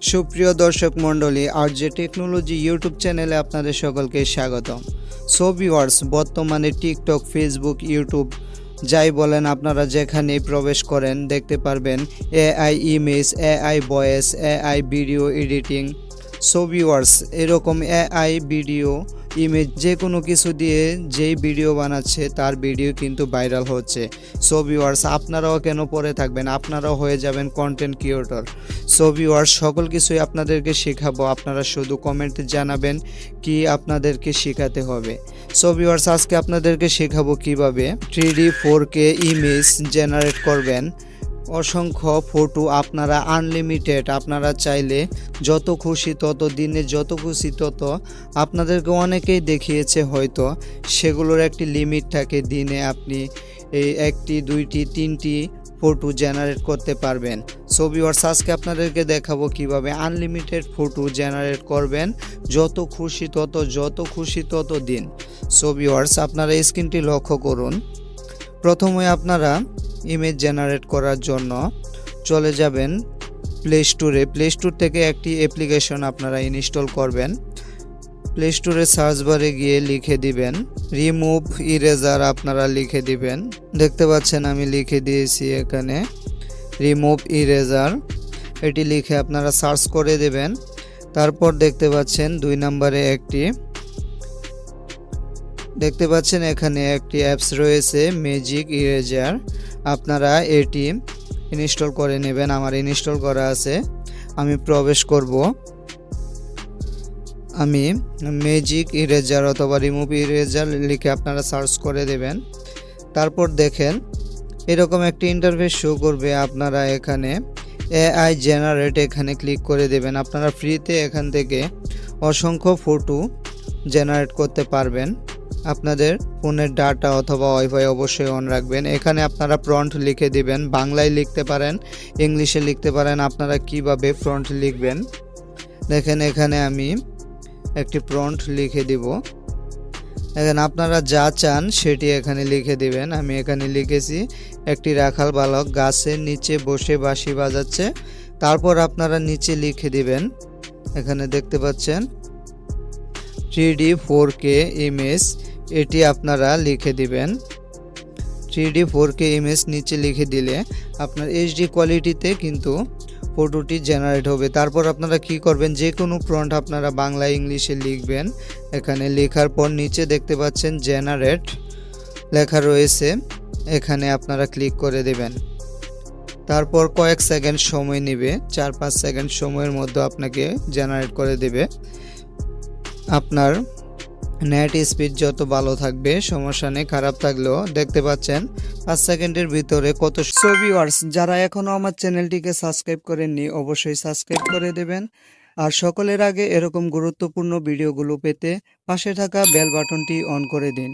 সুপ্রিয় দর্শক মণ্ডলী, আরজে টেকনোলজি ইউটিউব চ্যানেলে আপনাদের সকলকে স্বাগতম। সো ভিউয়ার্স, বর্তমানে টিকটক, ফেসবুক, ইউটিউব যাই বলেন, আপনারা যেখানেই প্রবেশ করেন দেখতে পারবেন AI image, AI voice, AI video editing. So viewers, এরকম এআই ভিডিও ইমেজ যে কোনো কিছু দিয়ে যেই ভিডিও বানাচ্ছে তার ভিডিও কিন্তু ভাইরাল হচ্ছে। সো ভিউয়ার্স, আপনারাও কেন পড়ে থাকবেন, আপনারাও হয়ে যাবেন কন্টেন্ট ক্রিয়েটর। সো ভিউয়ার্স, সকল কিছুই আপনাদেরকে শেখাবো, আপনারা শুধু কমেন্টে জানাবেন কি আপনাদেরকে শেখাতে হবে। সো ভিউয়ার্স, আজকে আপনাদেরকে শেখাবো কিভাবে 3D 4K ইমেজ জেনারেট করবেন। অসংখ্য ফটো আপনারা আনলিমিটেড, আপনারা চাইলে যত খুশি তত, দিনে যত খুশি তত, আপনাদেরকে অনেকেই দেখিয়েছে হয়তো, সেগুলোর একটি লিমিট থাকে। দিনে আপনি এই 1টি 2টি 3টি ফটো জেনারেট করতে পারবেন। সো ভিউয়ার্স, আজকে আপনাদেরকে দেখাবো কিভাবে আনলিমিটেড ফটো জেনারেট করবেন, যত খুশি তত, যত খুশি তত দিন। সো ভিউয়ার্স, আপনারা স্ক্রিনটি লক্ষ্য করুন। প্রথমে আপনারা ইমেজ জেনারেট করার জন্য চলে যাবেন প্লে স্টোরে। প্লে স্টোর থেকে একটি অ্যাপ্লিকেশন আপনারা ইনস্টল করবেন। প্লে স্টোরে সার্চ বারে গিয়ে লিখে দিবেন রিমুভ ইরেজার, আপনারা লিখে দিবেন। দেখতে পাচ্ছেন আমি লিখে দিয়েছি এখানে রিমুভ ইরেজার। এটি লিখে আপনারা সার্চ করে দেবেন। তারপর দেখতে পাচ্ছেন 2 নম্বরে দেখতে পাচ্ছেন এখানে একটি অ্যাপস রয়েছে ম্যাজিক ইরেজার। আপনারা এটি ইনস্টল করে নেবেন। আমার ইনস্টল করা আছে, আমি প্রবেশ করব। আমি ম্যাজিক ইরেজার অথবা রিমুভ ইরেজার লিখে আপনারা সার্চ করে দেবেন। তারপর দেখেন এরকম একটি ইন্টারফেস শো করবে। আপনারা এখানে এআই জেনারেট এখানে ক্লিক করে দেবেন। আপনারা ফ্রিতে এখান থেকে অসংখ্য ফটো জেনারেট করতে পারবেন। আপনাদের ফোনের ডাটা অথবা ওয়াইফাই অবশ্যই অন রাখবেন। এখানে আপনারা প্রম্পট লিখে দিবেন, বাংলায় লিখতে পারেন, ইংলিশে লিখতে পারেন। আপনারা কিভাবে প্রম্পট লিখবেন দেখেন, এখানে আমি একটি প্রম্পট লিখে দিব। এখানে আপনারা যা চান সেটি এখানে লিখে দিবেন। আমি এখানে লিখেছি একটি রাখাল বালক গাছের নিচে বসে বাঁশি বাজাচ্ছে। তারপর আপনারা নিচে লিখে দিবেন, এখানে দেখতে পাচ্ছেন 3D 4K ইমেজ, এটি আপনারা লিখে দিবেন। 3D 4K ইমেজ নিচে লিখে দিলে আপনার HD কোয়ালিটিতে কিন্তু ফটোটি জেনারেট হবে। তারপর আপনারা কি করবেন, যে কোনো প্রম্পট আপনারা বাংলা ইংলিশে লিখবেন। এখানে লেখার পর নিচে দেখতে পাচ্ছেন জেনারেট লেখা রয়েছে, এখানে আপনারা ক্লিক করে দেবেন। তারপর কয়েক সেকেন্ড সময় নেবে, 4-5 সেকেন্ড সময়ের মধ্যে আপনাকে জেনারেট করে দেবে। আপনার নেট স্পিড যত ভালো থাকবে সমস্যা নেই, খারাপ থাকলেও দেখতে পাচ্ছেন 5 সেকেন্ডের ভিতরে কত। সো ভিউয়ার্স, যারা এখনো আমার চ্যানেলটিকে সাবস্ক্রাইব করেননি অবশ্যই সাবস্ক্রাইব করে দেবেন। আর সকলের আগে এরকম গুরুত্বপূর্ণ ভিডিওগুলো পেতে পাশে থাকা বেল বাটনটি অন করে দিন।